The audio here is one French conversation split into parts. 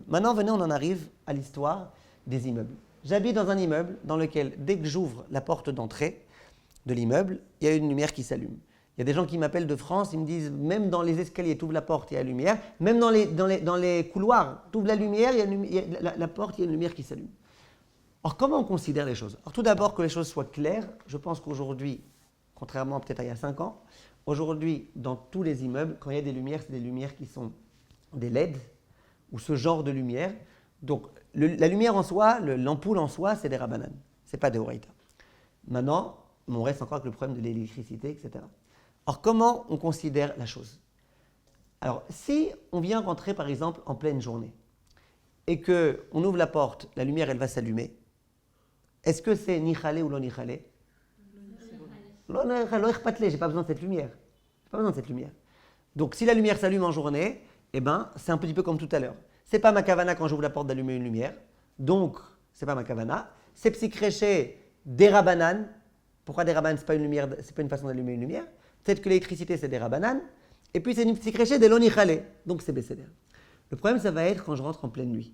Maintenant, venez, on en arrive à l'histoire des immeubles. J'habite dans un immeuble dans lequel, dès que j'ouvre la porte d'entrée de l'immeuble, il y a une lumière qui s'allume. Il y a des gens qui m'appellent de France, ils me disent, même dans les escaliers, tu ouvres la porte, il y a la lumière. Même dans les couloirs, tu ouvres la lumière, la porte, il y a une lumière qui s'allume. Alors, comment on considère les choses? Alors, tout d'abord, que les choses soient claires, je pense qu'aujourd'hui, contrairement peut-être à il y a 5 ans, aujourd'hui, dans tous les immeubles, quand il y a des lumières, c'est des lumières qui sont des LED, ou ce genre de lumière. Donc, la lumière en soi, l'ampoule en soi, c'est des rabbanan. Ce n'est pas des oraïta. Maintenant, on reste encore avec le problème de l'électricité, etc. Alors, comment on considère la chose? Alors, si on vient rentrer, par exemple, en pleine journée, et qu'on ouvre la porte, la lumière, elle va s'allumer, est-ce que c'est nichale ou lo nichale? Lo nichale, j'ai pas besoin de cette lumière. J'ai pas besoin de cette lumière. Donc, si la lumière s'allume en journée, eh ben, c'est un petit peu comme tout à l'heure. C'est pas ma kavana quand j'ouvre la porte d'allumer une lumière. Donc, c'est pas ma kavana. C'est psikréché des rabanan. Pourquoi des rabanan? C'est pas une lumière, c'est pas une façon d'allumer une lumière. Peut-être que l'électricité, c'est des rabanan. Et puis, c'est une psikréché des lonichale. Donc, c'est bécéder. Le problème, ça va être quand je rentre en pleine nuit.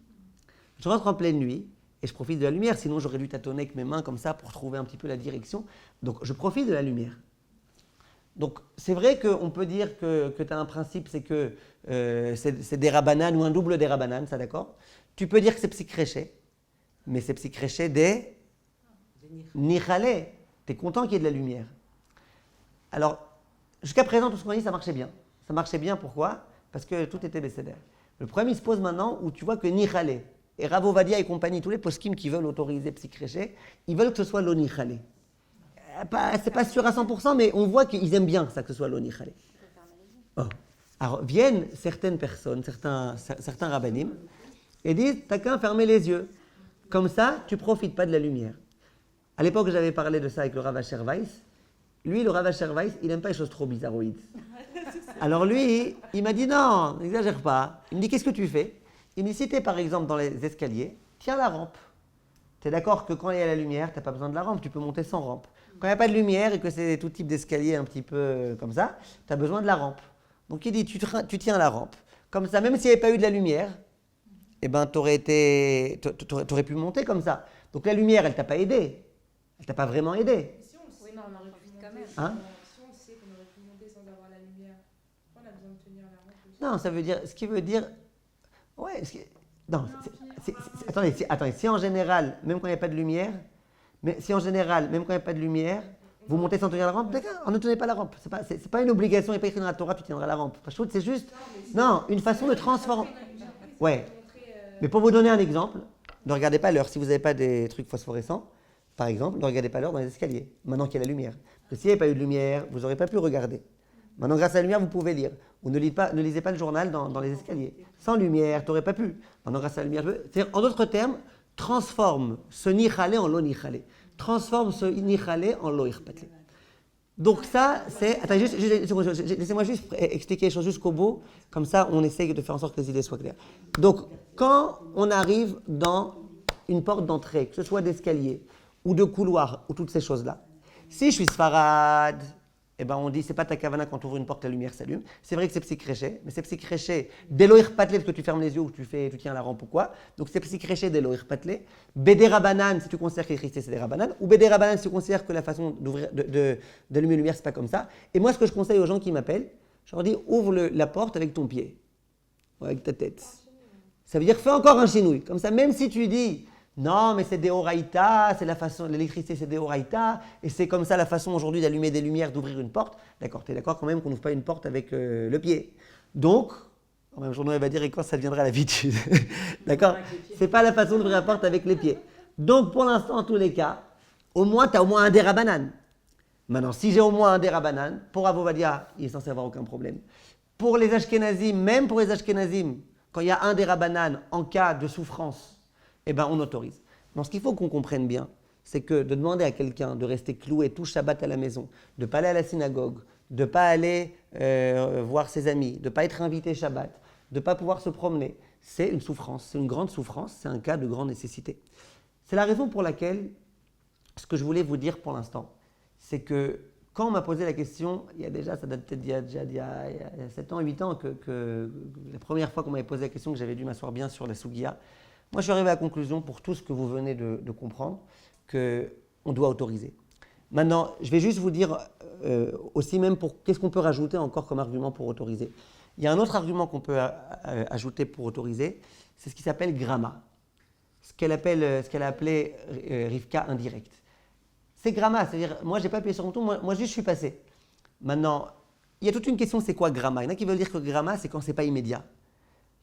Je rentre en pleine nuit et je profite de la lumière. Sinon, j'aurais dû tâtonner avec mes mains comme ça pour trouver un petit peu la direction. Donc, je profite de la lumière. Donc, c'est vrai qu'on peut dire que tu as un principe, c'est que c'est des rabanan ou un double des rabanan, ça d'accord? Tu peux dire que c'est psikréché, mais c'est psikréché des nichale. Tu es content qu'il y ait de la lumière. Alors, jusqu'à présent, tout ce qu'on a dit, ça marchait bien. Ça marchait bien, pourquoi? Parce que tout était bécédaire. Le problème, il se pose maintenant où tu vois que nichale, et Rav Ovadia et compagnie, tous les poskim qui veulent autoriser psikréché, ils veulent que ce soit lo nichale. C'est pas sûr à 100%, mais on voit qu'ils aiment bien ça, que ce soit l'onichale. Oh. Alors, viennent certaines personnes, certains rabbanim, et disent, t'as qu'à fermer les yeux. Comme ça, tu profites pas de la lumière. À l'époque, j'avais parlé de ça avec le Rav Asher Weiss. Lui, le Rav Asher Weiss, il n'aime pas les choses trop bizarroïdes. Alors lui, il m'a dit, non, n'exagère pas. Il me dit, qu'est-ce que tu fais? Il me dit, si t'es par exemple dans les escaliers, tiens la rampe. Tu es d'accord que quand il y a la lumière, tu n'as pas besoin de la rampe, tu peux monter sans rampe. Quand il n'y a pas de lumière et que c'est tout type d'escalier un petit peu comme ça, tu as besoin de la rampe. Donc il dit, tu tiens la rampe. Comme ça, même s'il n'y avait pas eu de la lumière, eh ben, tu aurais pu monter comme ça. Donc la lumière, elle ne t'a pas aidé. Elle ne t'a pas vraiment aidé. Si on sait, oui, mais on aurait pu quand même. Hein? Si on sait qu'on aurait pu monter sans avoir la lumière, on a besoin de tenir la rampe aussi. Non, ça veut dire, ce qui veut dire, ouais, non, attendez, si en général, même quand il n'y a pas de lumière, vous montez sans tenir la rampe, d'accord, ne tenez pas la rampe. C'est pas une obligation, il n'est pas écrit dans la Torah, tu tiendras la rampe. C'est juste, non, une façon de transformer. Ouais. Mais pour vous donner un exemple, ne regardez pas l'heure. Si vous n'avez pas des trucs phosphorescents, par exemple, ne regardez pas l'heure dans les escaliers, maintenant qu'il y a la lumière. Parce que s'il n'y avait pas eu de lumière, vous n'aurez pas pu regarder. Maintenant, grâce à la lumière, vous pouvez lire. Ou ne lisez pas le journal dans les escaliers. Sans lumière, tu n'aurais pas pu. Maintenant, grâce à la lumière, c'est-à-dire, en d'autres termes, transforme ce nichale en lo nichale. Transforme ce nichale en lo irpatle. Donc ça, c'est... Attendez, laissez-moi juste expliquer les choses jusqu'au bout. Comme ça, on essaye de faire en sorte que les idées soient claires. Donc, quand on arrive dans une porte d'entrée, que ce soit d'escalier ou de couloir, ou toutes ces choses-là, si je suis sfarad... Eh ben on dit, c'est pas ta kavana quand tu ouvres une porte, la lumière s'allume. C'est vrai que c'est psychréché, mais c'est psychréché d'éloïr patlé parce que tu fermes les yeux ou tu tiens la rampe ou quoi. Donc c'est psychréché d'éloïr patlé. Bédé rabanan si tu considères que l'électricité c'est des rabanan. Ou bédé rabanan si tu considères que la façon d'allumer une lumière c'est pas comme ça. Et moi ce que je conseille aux gens qui m'appellent, je leur dis, ouvre la porte avec ton pied. Ou avec ta tête. Ça veut dire fais encore un chinouille. Comme ça, même si tu dis... Non, mais c'est des oraïta, c'est la façon, l'électricité c'est des oraïta, et c'est comme ça la façon aujourd'hui d'allumer des lumières, d'ouvrir une porte. D'accord, tu es d'accord quand même qu'on n'ouvre pas une porte avec le pied. Donc, en même journée, elle va dire, et quand ça deviendra l'habitude. D'accord? C'est pas la façon d'ouvrir la porte avec les pieds. Donc, pour l'instant, en tous les cas, au moins, tu as au moins un dérabanan. Maintenant, si j'ai au moins un dérabanan, pour Avovadia, il est censé avoir aucun problème. Pour les Ashkenazim, même pour les Ashkenazim, quand il y a un dérabanan en cas de souffrance, eh bien, on autorise. Donc, ce qu'il faut qu'on comprenne bien, c'est que de demander à quelqu'un de rester cloué tout Shabbat à la maison, de ne pas aller à la synagogue, de ne pas aller voir ses amis, de ne pas être invité Shabbat, de ne pas pouvoir se promener, c'est une souffrance, c'est une grande souffrance, c'est un cas de grande nécessité. C'est la raison pour laquelle, ce que je voulais vous dire pour l'instant, c'est que quand on m'a posé la question, il y a déjà, ça date peut-être d'il y a 7 ans, 8 ans, que la première fois qu'on m'avait posé la question, que j'avais dû m'asseoir bien sur la Sougia, moi je suis arrivé à la conclusion, pour tout ce que vous venez de comprendre, qu'on doit autoriser. Maintenant, je vais juste vous dire aussi même qu'est-ce qu'on peut rajouter encore comme argument pour autoriser. Il y a un autre argument qu'on peut ajouter pour autoriser, c'est ce qui s'appelle gramma, ce qu'elle a appelé Rivka indirect. C'est gramma, c'est-à-dire, moi j'ai pas appuyé sur mon bouton, moi juste je suis passé. Maintenant, il y a toute une question, c'est quoi gramma? Il y en a qui veulent dire que gramma, c'est quand c'est pas immédiat.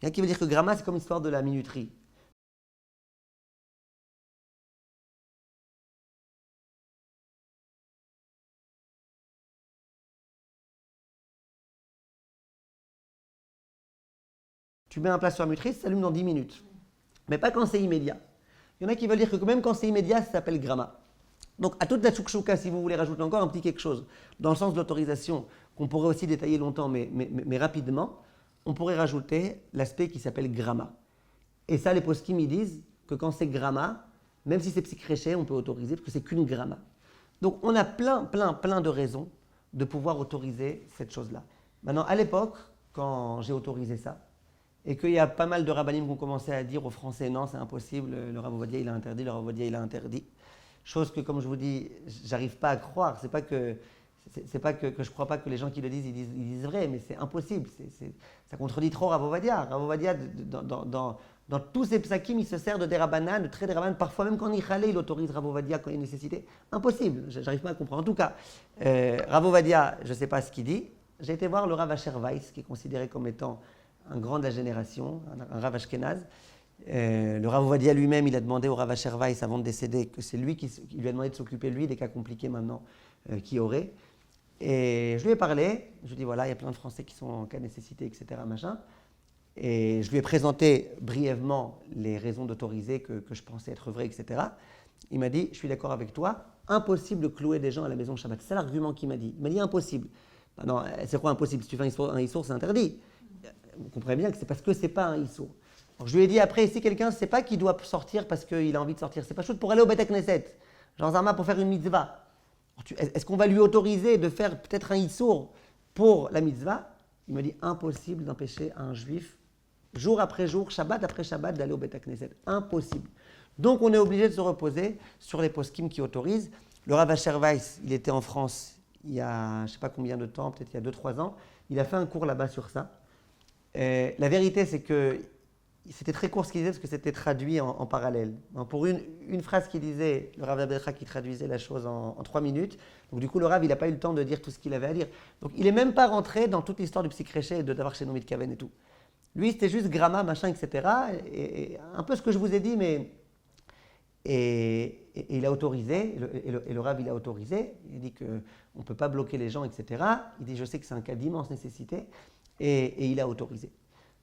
Il y en a qui veulent dire que gramma, c'est comme l'histoire de la minuterie. Tu mets un plat sur la minuterie, ça s'allume dans 10 minutes. Mais pas quand c'est immédiat. Il y en a qui veulent dire que même quand c'est immédiat, ça s'appelle gramma. Donc, à toute la chouchouka, si vous voulez rajouter encore un petit quelque chose, dans le sens de l'autorisation, qu'on pourrait aussi détailler longtemps, mais rapidement, on pourrait rajouter l'aspect qui s'appelle gramma. Et ça, les poskim, ils disent que quand c'est gramma, même si c'est psychréché, on peut autoriser, parce que c'est qu'une gramma. Donc, on a plein de raisons de pouvoir autoriser cette chose-là. Maintenant, à l'époque, quand j'ai autorisé ça, et qu'il y a pas mal de rabbinim qui ont commencé à dire aux Français, non, c'est impossible, le Rav Ovadia, il a interdit, le Rav Ovadia, il a interdit. Chose que, comme je vous dis, j'arrive pas à croire. C'est pas que je crois pas que les gens qui le disent, ils disent vrai, mais c'est impossible. Ça contredit trop Rav Ovadia. Rav Ovadia, dans tous ses psakim, il se sert de derabanan, de très derabanan. Parfois, même quand il autorise Rav Ovadia quand il y a une nécessité. Impossible. J'arrive pas à comprendre. En tout cas, Rav Ovadia, je sais pas ce qu'il dit. J'ai été voir le Rav Asher Weiss, qui est considéré comme étant un grand de la génération, un Rav Ashkenaz. Le Rav Ovadia lui-même, il a demandé au Rav Asher Weiss avant de décéder que c'est lui qui lui a demandé de s'occuper, lui, des cas compliqués maintenant qu'il y aurait. Et je lui ai parlé, je lui ai dit voilà, il y a plein de Français qui sont en cas de nécessité, etc. Machin. Et je lui ai présenté brièvement les raisons d'autoriser que je pensais être vraies, etc. Il m'a dit je suis d'accord avec toi, impossible de clouer des gens à la maison Shabbat. C'est l'argument qu'il m'a dit. Il m'a dit impossible. Ben non, c'est quoi impossible? Si tu fais un issour, c'est interdit. Vous comprenez bien que c'est parce que c'est pas un issour. Alors je lui ai dit après, si quelqu'un ne sait pas qu'il doit sortir parce qu'il a envie de sortir, c'est pas chose pour aller au Beth Knesset, Jean Zama pour faire une mitzvah. Est-ce qu'on va lui autoriser de faire peut-être un issour pour la mitzvah? Il me dit impossible d'empêcher un juif, jour après jour, Shabbat après Shabbat, d'aller au Beth Knesset. Impossible. Donc on est obligé de se reposer sur les poskim qui autorisent. Le Rav Asher Weiss, il était en France il y a je ne sais pas combien de temps, peut-être il y a 2-3 ans. Il a fait un cours là-bas sur ça. La vérité, c'est que c'était très court ce qu'il disait parce que c'était traduit en parallèle. Donc pour une phrase qu'il disait, le Rav Abedra qui traduisait la chose en 3 minutes. Donc du coup, le Rav, il n'a pas eu le temps de dire tout ce qu'il avait à dire. Donc il n'est même pas rentré dans toute l'histoire du psychréché et de d'avoir chez Nomit Kaven et tout. Lui, c'était juste gramma, machin, etc. Et un peu ce que je vous ai dit, mais... Et il a autorisé, et le Rav, il a autorisé. Il dit qu'on ne peut pas bloquer les gens, etc. Il dit, je sais que c'est un cas d'immense nécessité. Et il a autorisé.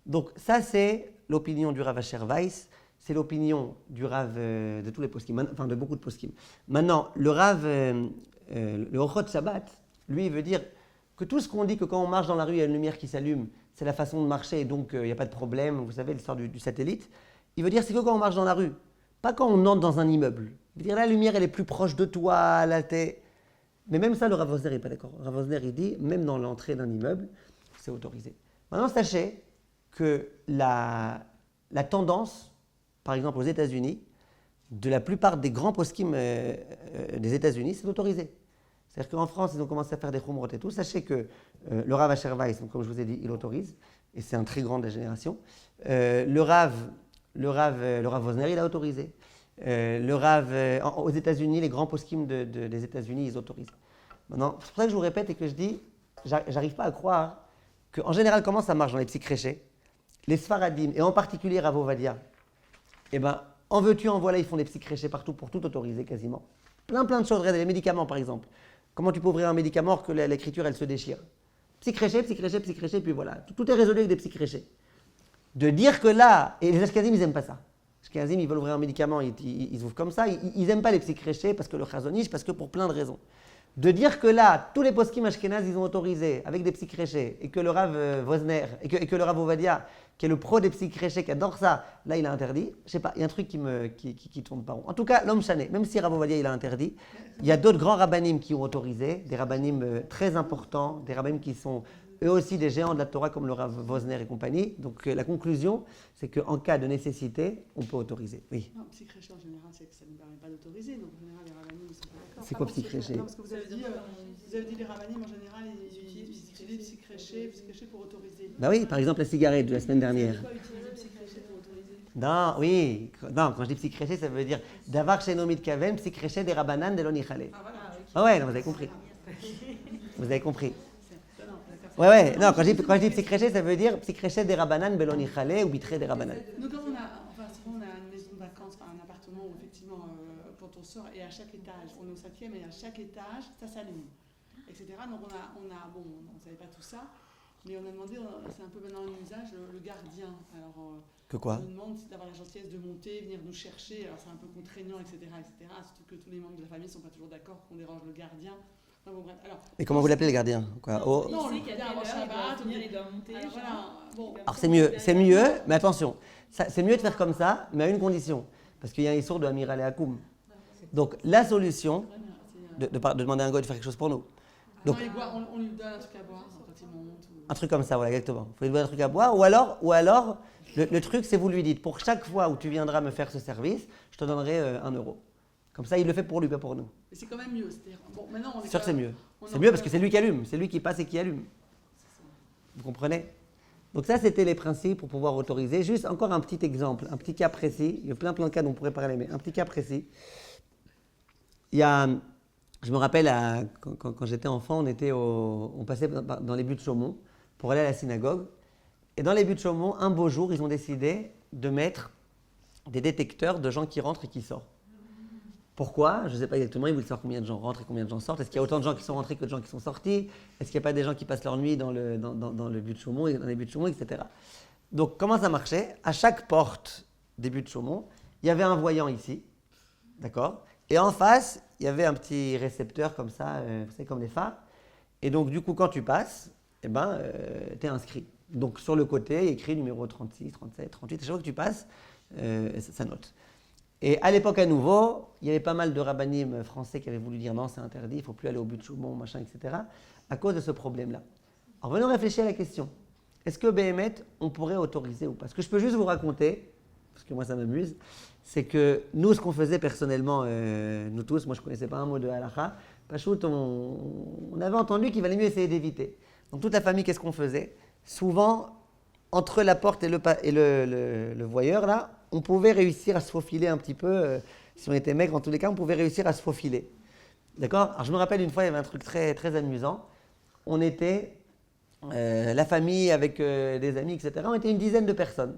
Donc ça, c'est l'opinion du Rav Asher Weiss, c'est l'opinion du Rav de tous les poskim, enfin de beaucoup de poskim. Maintenant, le Rav, le Ochot Shabbat, lui, il veut dire que tout ce qu'on dit que quand on marche dans la rue, il y a une lumière qui s'allume, c'est la façon de marcher, et donc il n'y a pas de problème, vous savez, l'histoire du satellite. Il veut dire c'est que quand on marche dans la rue, pas quand on entre dans un immeuble. Il veut dire la lumière, elle est plus proche de toi, là, t'es... Mais même ça, le Rav Osner n'est pas d'accord. Le Rav Osner, il dit, même dans l'entrée d'un immeuble, c'est autorisé. Maintenant, sachez que la tendance, par exemple aux États-Unis, de la plupart des grands poskim des États-Unis, c'est d'autoriser. C'est-à-dire qu'en France, ils ont commencé à faire des chumrot et tout. Sachez que le Rav Asher Weiss, comme je vous ai dit, il autorise, et c'est un très grand de la génération. Le Rav Osner, il a autorisé. Aux États-Unis, les grands poskim des États-Unis, ils autorisent. Maintenant, c'est pour ça que je vous répète et que je dis, j'arrive pas à croire qu'en général, comment ça marche dans les psychréchés? Les Sfaradim, et en particulier Rav Ovadia, eh ben, en veux-tu, en voilà, ils font des psychréchés partout pour tout autoriser quasiment. Plein de choses, regardez, les médicaments par exemple. Comment tu peux ouvrir un médicament que l'écriture, elle se déchire? Psychréché, puis voilà. Tout est résolu avec des psychréchés. De dire que là, et les Ashkenazim, ils n'aiment pas ça. Les Ashkenazim, ils veulent ouvrir un médicament, ils ouvrent comme ça, ils n'aiment pas les psychréchés parce que le chazonish, parce que pour plein de raisons. De dire que là, tous les poskim ashkénazes, ils ont autorisé avec des psychréchés, et que le Rav Vosner, et que le Rav Ovadia, qui est le pro des psychréchés, qui adore ça, là, il a interdit. Je sais pas, il y a un truc qui tourne pas rond. En tout cas, l'homme chané, même si Rav Ovadia, il a interdit, il y a d'autres grands rabbanim qui ont autorisé, des rabbanim très importants, des rabbanim qui sont eux aussi des géants de la Torah comme le Rav Vosner et compagnie. Donc la conclusion, c'est qu'en cas de nécessité, on peut autoriser. Oui. Non, psychréché en général, c'est que ça ne permet pas d'autoriser. Donc en général, les rabbanim, ils sont pas d'accord. C'est quoi psychréché? Non, parce que vous avez dit les rabbanim, en général, ils utilisent psychréché pour autoriser. Bah oui, par exemple la cigarette de la semaine dernière. C'est quoi utiliser psychréché pour autoriser? Non, oui. Non, quand je dis psychréché, ça veut dire d'avar chez Nomid Kaven, psychréché des rabbanan de l'onichale. Ah voilà. Ah ouais, non, vous avez compris. Vous avez compris. Non, d'accord. Ouais, non, quand je dis psychréché, ça veut dire psychréché des rabbanan belonichale ou bitré des rabbanan. Nous, comme on a une maison de vacances, enfin, un appartement où effectivement, quand on sort, et à chaque étage, on est au 5e, et à chaque étage, ça s'allume, etc. Donc on ne savait pas tout ça, mais on a demandé, c'est un peu maintenant un usage, le gardien. Alors, Que quoi? on nous demande d'avoir la gentillesse de monter, venir nous chercher, alors c'est un peu contraignant, etc. Surtout que tous les membres de la famille ne sont pas toujours d'accord qu'on dérange le gardien. Enfin, bon, bref. Alors, Et comment vous l'appelez le gardien? Quoi? Oh. non, Il le sait qu'à gardien avant telle heure, Shabbat, il doit monter. alors, voilà, bon. Alors c'est mieux, mais attention, c'est mieux de faire comme ça, mais à une condition, parce qu'il y a un issour de Amiral et Akoum. Donc la solution, de demander à un gars de faire quelque chose pour nous. Donc, On lui donne un truc à boire quand il monte. un truc comme ça, voilà, exactement. Il faut lui donner un truc à boire, ou alors le truc, c'est vous lui dites, pour chaque fois où tu viendras me faire ce service, je te donnerai 1 euro. Comme ça, il le fait pour lui, pas pour nous. Mais c'est quand même mieux. Bon, maintenant, on est C'est sûr que c'est mieux. on C'est en mieux parce parle. que c'est lui qui allume, c'est lui qui passe et qui allume. Vous comprenez? Donc ça, c'était les principes pour pouvoir autoriser. Juste encore un petit exemple, un petit cas précis. Il y a plein de cas dont on pourrait parler, mais un petit cas précis. Je me rappelle, quand j'étais enfant, on passait dans les buts de Chaumont pour aller à la synagogue. Et dans les buts de Chaumont, un beau jour, ils ont décidé de mettre des détecteurs de gens qui rentrent et qui sortent. Pourquoi? Je ne sais pas exactement, ils voulaient savoir combien de gens rentrent et combien de gens sortent. Est-ce qu'il y a autant de gens qui sont rentrés que de gens qui sont sortis? Est-ce qu'il n'y a pas des gens qui passent leur nuit dans le but de Chaumont, dans les buts de Chaumont, etc. Donc, comment ça marchait? À chaque porte des buts de Chaumont, il y avait un voyant ici, d'accord? Et en face, il y avait un petit récepteur comme ça, vous savez, comme des phares. Et donc, du coup, quand tu passes, tu es inscrit. Donc, sur le côté, il y a écrit numéro 36, 37, 38. À chaque fois que tu passes, ça note. Et à l'époque, à nouveau, il y avait pas mal de rabbanim français qui avaient voulu dire non, c'est interdit, il ne faut plus aller au but de Chaumont, machin, etc. à cause de ce problème-là. Alors, venons réfléchir à la question. Est-ce que Béhémet, on pourrait autoriser ou pas? Ce que je peux juste vous raconter, parce que moi ça m'amuse, c'est que nous, ce qu'on faisait personnellement, nous tous, moi je ne connaissais pas un mot de halakha, Pachout, on avait entendu qu'il valait mieux essayer d'éviter. Donc toute la famille, qu'est-ce qu'on faisait? Souvent, entre la porte et le voyeur, là, on pouvait réussir à se faufiler un petit peu. Si on était maigre, en tous les cas, on pouvait réussir à se faufiler. D'accord? Alors je me rappelle une fois, il y avait un truc très, très amusant. On était, la famille avec des amis, etc. On était une dizaine de personnes.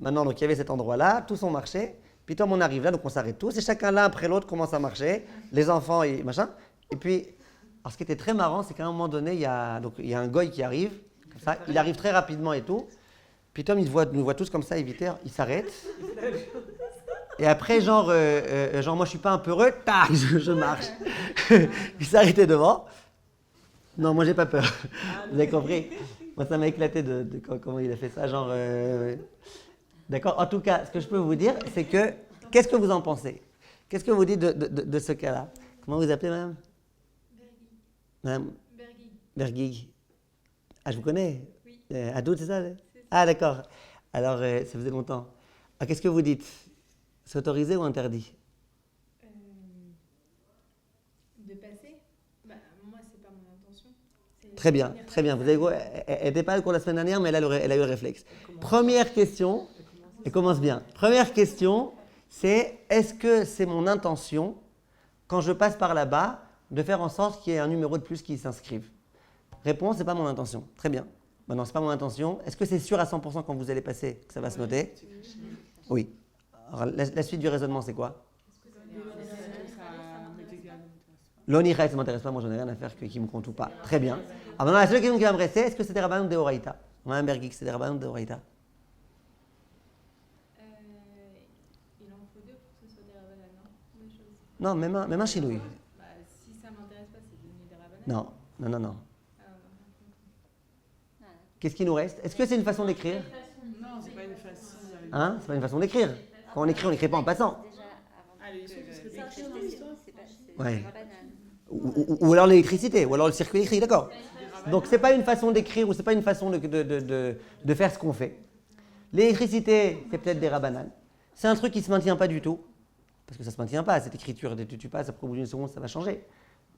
Maintenant, donc il y avait cet endroit-là, tous ont marché. Puis toi, on arrive là, donc on s'arrête tous. Et chacun l'un après l'autre commence à marcher. Les enfants et machin. Et puis, alors ce qui était très marrant, c'est qu'à un moment donné, il y a un goy qui arrive. Comme ça, il arrive très rapidement et tout. Puis Tom, nous voit tous comme ça, éviter, il s'arrête. Et après, genre moi je suis pas un peu heureux, tac, je marche. Il s'est arrêté devant. Non, moi j'ai pas peur. Vous avez compris? Moi ça m'a éclaté de comment il a fait ça, genre. D'accord? En tout cas, ce que je peux vous dire, c'est que, qu'est-ce que vous en pensez? Qu'est-ce que vous dites de ce cas-là? Comment vous appelez, madame? Madame Bergig. Ah, je vous connais? Oui. Adout, c'est ça? Ah, d'accord. Alors, ça faisait longtemps. Ah, qu'est-ce que vous dites? C'est autorisé ou interdit? De passer? Moi, c'est pas mon intention. Très bien, très bien. Vous avez, elle n'était pas au cours de la semaine dernière, mais elle a eu le réflexe. Première question, elle commence bien. Première question, c'est est-ce que c'est mon intention, quand je passe par là-bas, de faire en sorte qu'il y ait un numéro de plus qui s'inscrive? Réponse, c'est pas mon intention. Très bien. Non, c'est pas mon intention. Est-ce que c'est sûr à 100% quand vous allez passer que ça va se noter? Oui. Alors, la suite du raisonnement, c'est quoi? L'onicha, ça ne m'intéresse pas, moi j'en ai rien à faire qui me compte ou pas. Très bien. Alors maintenant, la seule question qui va me rester, est-ce que c'est des rabbanon de Horaïta? Madame Bergig, c'est des rabbanon de Horaïta? Il en faut deux pour que ce soit des rabbanan, non? Non, même un chinouille. Si ça m'intéresse pas, c'est Non, non, non, non. Ah, Qu'est-ce qui nous reste? Est-ce que c'est une façon d'écrire? Non, c'est pas une façon. Hein? C'est pas une façon d'écrire. Quand on écrit, on n'écrit pas en passant. Allez, ce serait pas écrit dans l'histoire. Ouais. Ou alors l'électricité, ou alors le circuit électrique, d'accord. Donc c'est pas une façon d'écrire ou c'est pas une façon de faire ce qu'on fait. L'électricité, c'est peut-être des rabananes. C'est un truc qui se maintient pas du tout. Parce que ça se maintient pas, cette écriture, tu passes, après au bout d'une seconde, ça va changer.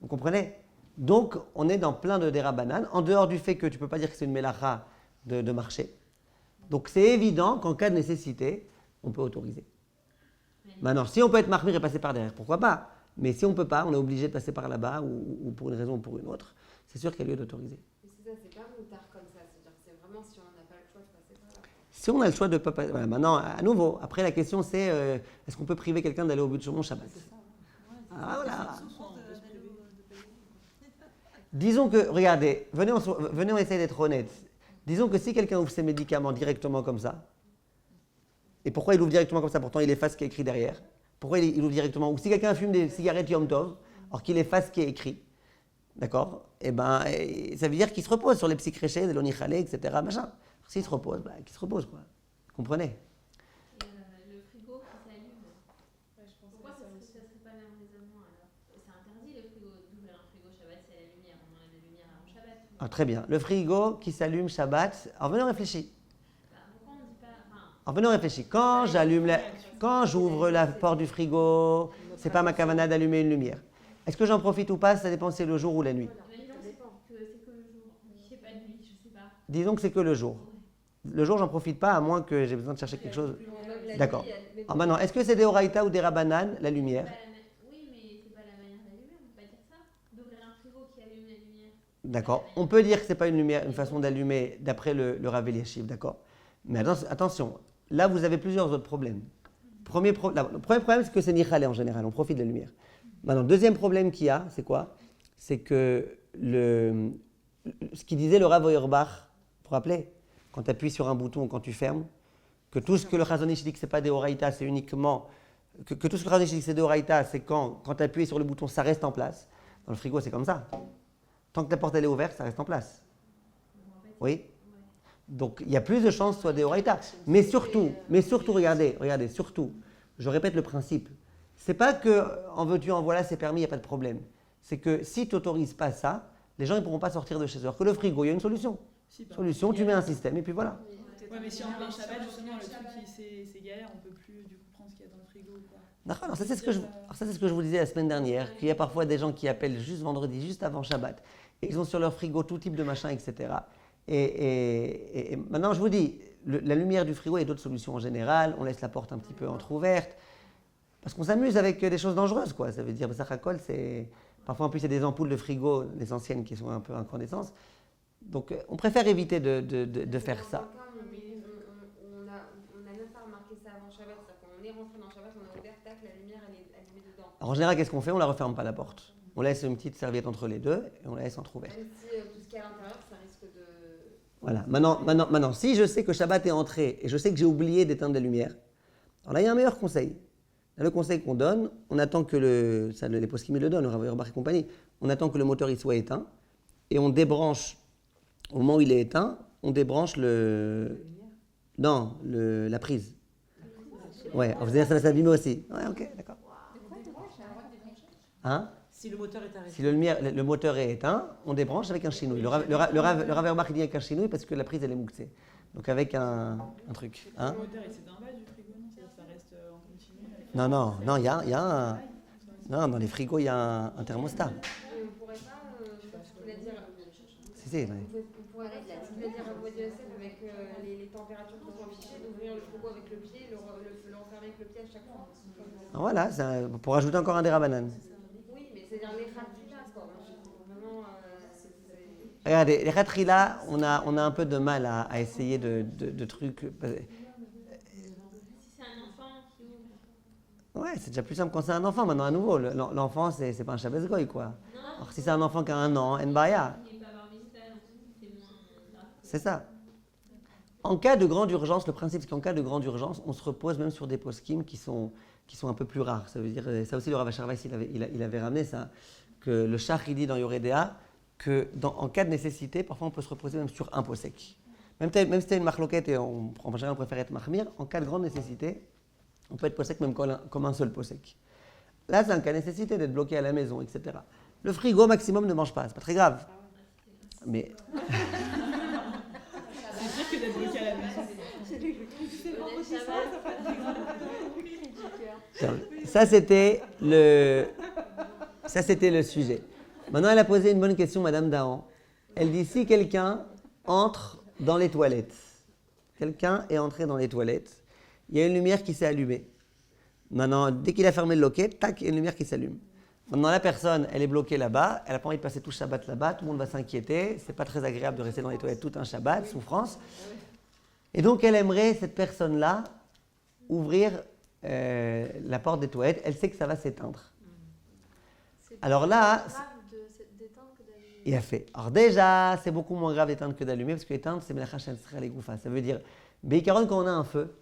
Vous comprenez? Donc on est dans plein de dérabananes, en dehors du fait que tu peux pas dire que c'est une mélacha de marché. Donc c'est évident qu'en cas de nécessité, on peut autoriser. Maintenant, si on peut être marmire et passer par derrière, pourquoi pas? Mais si on ne peut pas, on est obligé de passer par là-bas ou pour une raison ou pour une autre, c'est sûr qu'il y a lieu d'autoriser. Mais c'est ça, c'est pas moutard comme ça. C'est-à-dire que c'est vraiment si on n'a pas le choix de passer par là. Si on a le choix de ne pas passer... Voilà, maintenant, à nouveau, après la question c'est est-ce qu'on peut priver quelqu'un d'aller au but de Shomon Shabbat? Ah voilà. Disons que, regardez, venez on essaye d'être honnête. Disons que si quelqu'un ouvre ses médicaments directement comme ça, et pourquoi il ouvre directement comme ça? Pourtant il efface ce qui est écrit derrière. Pourquoi il ouvre directement? Ou si quelqu'un fume des cigarettes Yom Tov, alors qu'il efface ce qui est écrit, d'accord? Eh ben, ça veut dire qu'il se repose sur les psychréchés, des lonichalé, etc. Machin. Alors, s'il se repose, qu'il se repose, quoi. Vous comprenez? Le frigo qui s'allume. Ouais, je pense Pourquoi que ça ne aussi. serait pas le même raisonnement alors? C'est interdit le frigo d'ouvrir un frigo Shabbat, c'est la lumière. On enlève la lumière avant Shabbat. Ah, très bien. Le frigo qui s'allume Shabbat. Alors venez on réfléchit. Pourquoi on ne dit pas. Alors venez on réfléchit. Quand j'ouvre la porte du frigo, c'est pas ma kavana d'allumer une lumière. Est-ce que j'en profite ou pas? Ça dépend si c'est le jour ou la nuit. Mais non, c'est que le jour. Je sais pas de nuit, je sais pas. Disons que c'est que le jour. Le jour, j'en profite pas, à moins que j'ai besoin de chercher quelque chose. D'accord. Alors maintenant, est-ce que c'est des oraïta ou des rabanan, la lumière? Oui, mais c'est pas la manière d'allumer, on peut pas dire ça. D'ouvrir un frigo qui allume la lumière. D'accord. On peut dire que c'est pas une lumière, une façon d'allumer d'après le Rav Eliashiv, d'accord. Mais attention, là vous avez plusieurs autres problèmes. Le premier problème, c'est que c'est nichalé en général, on profite de la lumière. Maintenant, le deuxième problème qu'il y a, c'est quoi? C'est que ce qu'il disait le Rav Auerbach, vous vous rappelez, quand tu appuies sur un bouton ou quand tu fermes, que tout ce que le Chazon Ish dit que c'est pas des oraïta, c'est uniquement que tout ce que le Chazon Ish dit que c'est des oraïta, c'est quand tu appuies sur le bouton, ça reste en place. Dans le frigo, c'est comme ça. Tant que la porte elle est ouverte, ça reste en place. Oui. Donc il y a plus de chances que ce soit des oraïta. Mais surtout, regardez, surtout, je répète le principe. C'est pas que en veux-tu, en voilà, c'est permis, il n'y a pas de problème. C'est que si tu n'autorises pas ça, les gens ne pourront pas sortir de chez eux. Alors que le frigo, il y a une solution. Solution, tu mets un système et puis voilà. Ouais, mais si on plein Shabbat, justement, le truc, c'est galère, on peut plus du coup prendre ce qu'il y a dans le frigo. Quoi. D'accord, ça c'est ce que je vous disais la semaine dernière, qu'il y a parfois des gens qui appellent juste vendredi, juste avant Shabbat, et ils ont sur leur frigo tout type de machin, etc. Et maintenant je vous dis, la lumière du frigo, il y a d'autres solutions en général, on laisse la porte un petit peu entrouverte, parce qu'on s'amuse avec des choses dangereuses, quoi. Ça veut dire, Bessachakol, c'est... Parfois en plus il y a des ampoules de frigo, les anciennes qui sont un peu incandescentes. Donc on préfère éviter de faire ça. On n'a même pas remarqué ça avant Shabbat. C'est-à-dire qu'on est rentré dans Shabbat, on a ouvert, tac, la lumière elle est allumée dedans. Alors, en général, qu'est-ce qu'on fait? On la referme pas la porte. On laisse une petite serviette entre les deux et on la laisse entrouverte. Même si tout ce qu'il y a à l'intérieur, ça risque de... Voilà. Maintenant, si je sais que Shabbat est entré et je sais que j'ai oublié d'éteindre la lumière, alors là, il y a un meilleur conseil. Là, le conseil qu'on donne, on attend que les poskim le donnent, le Rav Auerbach et compagnie, on attend que le moteur il soit éteint et on débranche, au moment où il est éteint, on débranche la prise. Ouais, on faisait ça va s'abîmer aussi. Ouais, ok, d'accord. Hein? Si le moteur est arrêté. Si le moteur est éteint, on débranche avec un chinouille. Le Rav Auerbach dit avec un chinouille parce que la prise elle est mouxée. Donc avec un truc. Hein? Le moteur, c'est en bas du frigo, non? C'est-à-dire que ça reste en continu avec... Non, il y a un... Non, dans les frigos, il y a un thermostat. On pourrait pas, je voulais dire... Si, ouais. On pourrait pas, je voulais dire un voie de SF avec les températures qui sont affichées, d'ouvrir le frigo avec le pied et le renfermer avec le pied à chaque fois. Alors voilà, pour rajouter encore un dérabanan. Oui, mais c'est-à-dire les khatrila, quoi. Vraiment, Regardez, les khatrila, on a un peu de mal à essayer de trucs. Si c'est un enfant qui ouvre. Ouais, c'est déjà plus simple quand c'est un enfant. Maintenant, à nouveau, l'enfant, c'est pas un Shabbos Goy, quoi. Alors si c'est un enfant qui a 1 an, Nbaya. Il peut avoir visiteur, c'est moins grave. C'est ça. En cas de grande urgence, le principe c'est qu'en cas de grande urgence, on se repose même sur des poskim qui sont un peu plus rares. Ça veut dire, ça aussi le Rav Asher Weiss, il avait ramené ça, que le Shach il dit dans Yoredea en cas de nécessité, parfois on peut se reposer même sur un posek. Même si tu as une marloquette et en général on préfère être mahmir, en cas de grande nécessité, on peut être posek même comme un seul posek. Là, c'est un cas de nécessité d'être bloqué à la maison, etc. Le frigo au maximum ne mange pas, c'est pas très grave. Mais C'est sûr que d'être bloqué à la maison. ça, c'était le sujet. Maintenant, elle a posé une bonne question, Madame Dahan. Elle dit, si quelqu'un entre dans les toilettes, quelqu'un est entré dans les toilettes, il y a une lumière qui s'est allumée. Maintenant, dès qu'il a fermé le loquet, tac, il y a une lumière qui s'allume. Maintenant, la personne, elle est bloquée là-bas, elle n'a pas envie de passer tout le Shabbat là-bas, tout le monde va s'inquiéter, c'est pas très agréable de rester dans les toilettes tout un Shabbat, souffrance. Et donc, elle aimerait, cette personne-là, ouvrir la porte des toilettes, elle sait que ça va s'éteindre. Alors là, d'éteindre que d'allumer. il a fait. Alors déjà, c'est beaucoup moins grave d'éteindre que d'allumer, parce que éteindre, c'est melacha shel sera les goufa. Ça veut dire, Beikaron, quand on a un feu,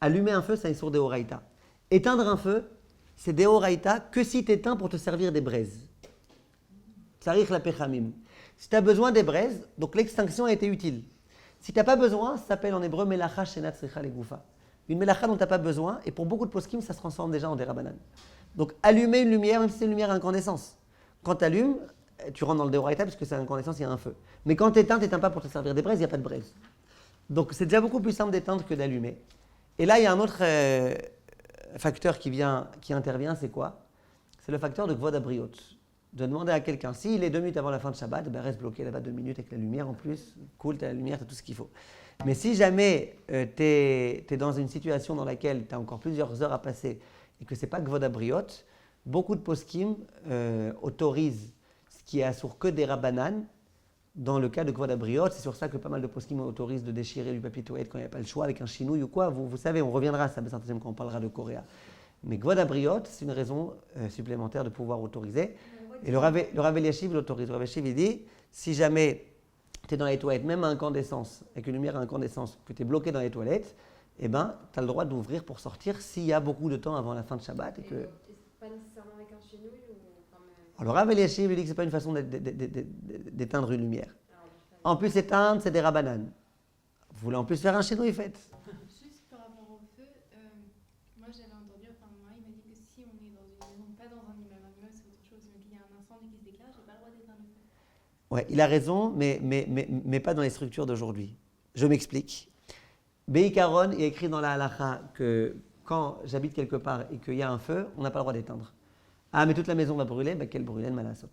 allumer un feu, c'est une source de Horaïta. Éteindre un feu, c'est des Horaïta que si tu éteins pour te servir des braises. Tsarich la pechamim. Si tu as besoin des braises, donc l'extinction a été utile. Si tu n'as pas besoin, ça s'appelle en hébreu melacha shenat sricha les goufa. Une melacha dont tu n'as pas besoin, et pour beaucoup de poskim, ça se transforme déjà en des rabanan. Donc allumer une lumière, même si c'est une lumière à incandescence. Quand tu allumes, tu rentres dans le déoraïta parce que c'est à incandescence, il y a un feu. Mais quand tu éteins pas pour te servir des braises, il n'y a pas de braise. Donc c'est déjà beaucoup plus simple d'éteindre que d'allumer. Et là, il y a un autre facteur qui intervient, c'est quoi? C'est le facteur de Kvod Abriot. De demander à quelqu'un, s'il est 2 minutes avant la fin de Shabbat, ben reste bloqué là-bas 2 minutes avec la lumière en plus. Cool, tu as la lumière, tu as tout ce qu'il faut. Mais si jamais tu es dans une situation dans laquelle tu as encore plusieurs heures à passer et que ce n'est pas Kvod Abriot, beaucoup de poskim autorisent ce qui est assour que des rabanan. Dans le cas de Kvod Abriot, c'est sur ça que pas mal de poskim autorisent de déchirer du papier toilette quand il n'y a pas le choix avec un chinouille ou quoi. Vous savez, on reviendra à ça quand on parlera de Corée. Mais Kvod Abriot, c'est une raison supplémentaire de pouvoir autoriser. Et le Rav Eliashiv l'autorise. Le Rav Eliashiv, il dit, si jamais tu es dans les toilettes, même à incandescence, avec une lumière à incandescence, que tu es bloqué dans les toilettes, eh ben, tu as le droit d'ouvrir pour sortir s'il y a beaucoup de temps avant la fin de Shabbat. Et pas nécessairement avec un chenouille ou quand même... Alors, le Rav Eliashiv lui dit que ce n'est pas une façon d'éteindre une lumière. En plus, éteindre, c'est des rabanan. Vous voulez en plus faire un chenouille, faites. Juste par rapport au feu, moi j'avais entendu, enfin mon mari m'a dit que si on est dans une maison, pas dans un immeuble c'est autre chose, mais qu'il y a un incendie qui se déclare, j'ai pas le droit d'éteindre le feu. Ouais, il a raison, mais pas dans les structures d'aujourd'hui. Je m'explique. Beikaron est écrit dans la halacha que quand j'habite quelque part et qu'il y a un feu, on n'a pas le droit d'éteindre. Ah, mais toute la maison va brûler, quelle brûlée, malasot.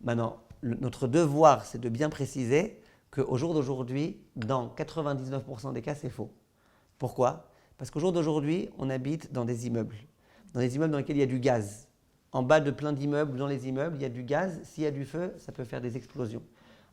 Maintenant, notre devoir, c'est de bien préciser qu'au jour d'aujourd'hui, dans 99% des cas, c'est faux. Pourquoi? Parce qu'au jour d'aujourd'hui, on habite dans des immeubles dans lesquels il y a du gaz. En bas de plein d'immeubles, dans les immeubles, il y a du gaz. S'il y a du feu, ça peut faire des explosions.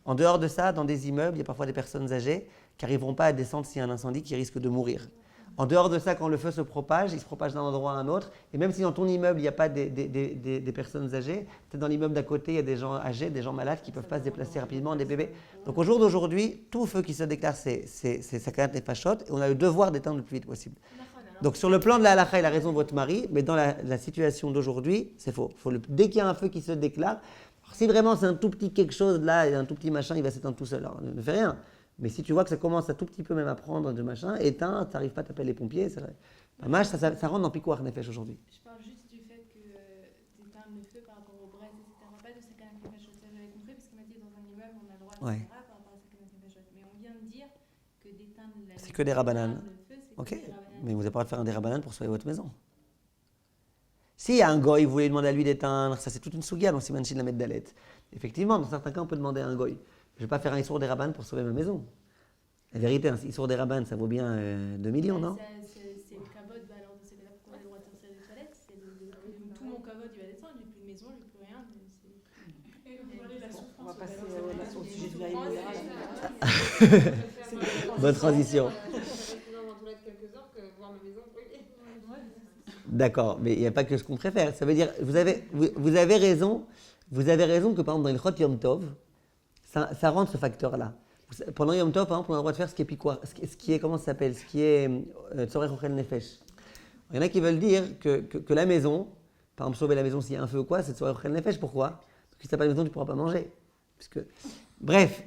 En dehors de ça, dans des immeubles, il y a parfois des personnes âgées qui n'arriveront pas à descendre s'il y a un incendie, qui risquent de mourir. En dehors de ça, quand le feu se propage, il se propage d'un endroit à un autre. Et même si dans ton immeuble, il n'y a pas des personnes âgées, peut-être dans l'immeuble d'à côté, il y a des gens âgés, des gens malades qui ne peuvent pas se déplacer rapidement, des bébés. Donc au jour d'aujourd'hui, tout feu qui se déclare, c'est sakanat nefashot, et on a le devoir d'éteindre le plus vite possible. Donc sur le plan de la halakha, il a raison votre mari, mais dans la situation d'aujourd'hui, c'est faux. Dès qu'il y a un feu qui se déclare, si vraiment c'est un tout petit quelque chose là, un tout petit machin, il va s'éteindre tout seul. Alors ne fais rien. Mais si tu vois que ça commence à tout petit peu même à prendre de machin, éteins, tu n'arrives pas à t'appeler les pompiers, ça rentre dans Pikuach Nefesh aujourd'hui. Je parle juste du fait que d'éteindre le feu par rapport aux braises, etc. Pas de sakanat nefashot, ça j'avais compris, parce qu'il m'a dit dans un immeuble on a le droit, etc. par rapport à sakanat nefashot. Mais on vient de dire que d'éteindre la C'est que des rabananes. le feu, c'est Ok, que des rabananes. mais vous n'avez pas le droit de faire un des rabananes pour sauver votre maison. Si un goy, vous voulez demander à lui d'éteindre, ça c'est toute une sougia dans Siman Shin Lamed Dalet. Effectivement, dans certains cas, on peut demander à un goy. Je ne vais pas faire un issour des rabbanes pour sauver ma maison. La vérité, un issour des rabbanes, ça vaut bien 2 millions, non? C'est le kavod, bah alors c'est là pourquoi on a le droit de sortir des toilettes. Tout mon kavod il va descendre, j'ai plus de maison, j'ai plus rien. Et vous parlez de la souffrance. On va passer au au sujet de la Bonne transition. Dans toilette quelques heures que voir ma maison brûler. D'accord, mais il n'y a pas que ce qu'on préfère. Ça veut dire, vous avez raison que par exemple dans le Chot Yom Tov, ça rentre ce facteur-là. Pendant Yom Tov, par exemple, on a le droit de faire ce qui est piquoir, ce qui est, comment ça s'appelle, ce qui est Tzorech Ochel Nefesh. Il y en a qui veulent dire que la maison, par exemple sauver la maison s'il y a un feu ou quoi, c'est Tzorech Ochel Nefesh. Pourquoi? Parce que si tu n'as pas de maison, tu ne pourras pas manger. Bref,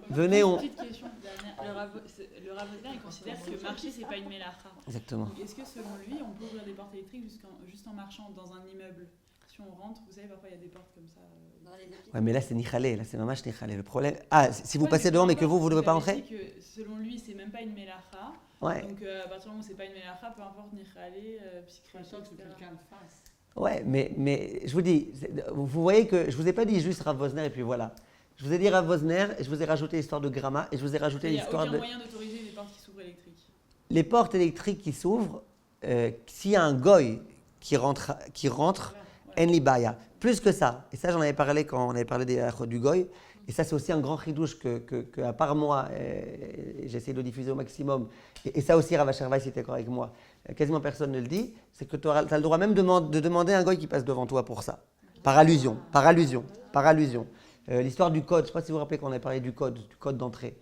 venez, on... Petite question dernière. Le Rav Wosner, il considère que marcher, c'est pas une mélacha. Exactement. Donc, est-ce que selon lui, on peut ouvrir des portes électriques juste en marchant dans un immeuble? Si on rentre, vous savez, parfois il y a des portes comme ça. Dans les hôpitaux. Ouais, mais là, c'est Nichalé, là, c'est mamash Nichalé. Le problème... Ah, si vous passez devant, mais que vous ne devez pas avez entrer? dit que selon lui, c'est même pas une mélacha. Ouais. Donc, à partir du moment où c'est pas une mélacha, peu importe Nichalé, psychologie, Faut que etc. quelqu'un le fasse. Ouais, mais je vous dis, vous voyez que je ne vous ai pas dit juste Rav Wosner et puis voilà. Je vous ai dit Rav Wosner et je vous ai rajouté l'histoire de Grama et je vous ai rajouté Il n'y a l'histoire aucun de... moyen d'autoriser les portes qui s'ouvrent électriques. Les portes électriques qui s'ouvrent, s'il y a un goy qui rentre, Voilà. en libaya. Plus que ça, et ça j'en avais parlé quand on avait parlé du goy, et ça c'est aussi un grand chidouche que à part moi, j'essaie de le diffuser au maximum, et ça aussi Rav Asher Weiss était d'accord avec moi, quasiment personne ne le dit, c'est que tu as le droit même de demander à un goy qui passe devant toi pour ça. Par allusion. L'histoire du code, je ne sais pas si vous vous rappelez quand on avait parlé du code d'entrée,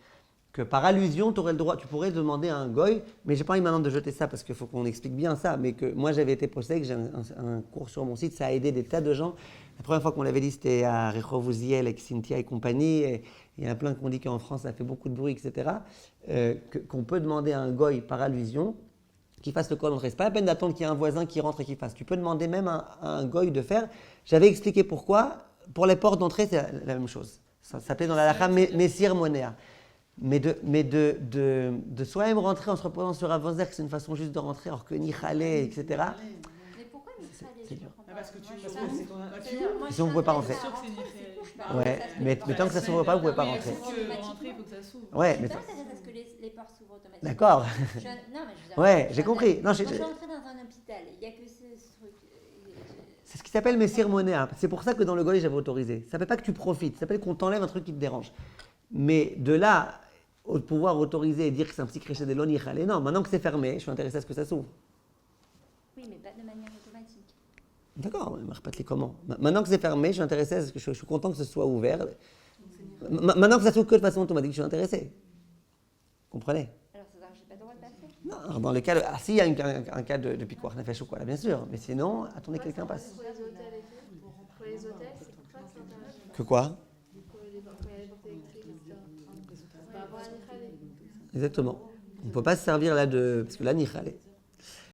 que par allusion, tu pourrais demander à un goy, mais j'ai pas envie maintenant de jeter ça parce qu'il faut qu'on explique bien ça, mais que moi j'avais été posé, que j'ai un cours sur mon site, ça a aidé des tas de gens. La première fois qu'on l'avait dit, c'était à Rehov Uziel avec Cynthia et compagnie, et il y en a plein qui ont dit qu'en France ça fait beaucoup de bruit, etc. Qu'on peut demander à un goy par allusion qu'il fasse le code d'entrée. C'est pas la peine d'attendre qu'il y ait un voisin qui rentre et qui fasse. Tu peux demander même à un goy de faire. J'avais expliqué pourquoi. Pour les portes d'entrée, c'est la même chose. Ça s'appelait dans la halakha Messir Monea. Mais de soi-même rentrer en se reposant sur Rav Wosner, que c'est une façon juste de rentrer, alors que Nichalé, etc. Mais pourquoi Nichalé? C'est dur. Parce que tu Sinon, vous pouvez pas rentrer. sûr que c'est Nichalé. Ouais, mais tant que ça ne s'ouvre pas, vous ne pouvez pas Oui, rentrer. il faut que rentrer, il faut que ça s'ouvre. Ouais, Je mais suis pas intéressée à ce que les portes s'ouvrent automatiquement. d'accord. Non, mais je veux dire, Ouais, j'ai compris. Non, Quand je suis entrée dans un hôpital, il n'y a que ce truc. C'est ce qui s'appelle Messir Monea. C'est pour ça que dans le goy, j'avais autorisé. Ça ne s'appelle pas que tu profites, ça s'appelle qu'on t'enlève un truc qui te dérange. Mais de là, au pouvoir autoriser et dire que c'est un petit crichet de l'on Nichalé, non, maintenant que c'est fermé, je suis intéressé à ce que ça s'ouvre. Oui, mais pas de manière automatique. D'accord, mais rappelle-les comment. Maintenant que c'est fermé, je suis intéressé à ce que je suis content que ce soit ouvert. Maintenant que ça s'ouvre que de façon automatique, je suis intéressé. Comprenez? Alors, ça veut dire que je n'ai pas le droit de passer. Non, alors dans le cas, s'il y a un cas de piquoir nefesh ou quoi, là, bien sûr. Mais sinon, attendez que quelqu'un passe. Pour les hôtels et tout. Pour les hôtels, c'est pour ça que c'est intéressant. Que quoi? Quand il y a les portes électriques, etc. Par rapport à Nichalé. Exactement. On ne peut pas se servir là de... Parce que là, Nichalé.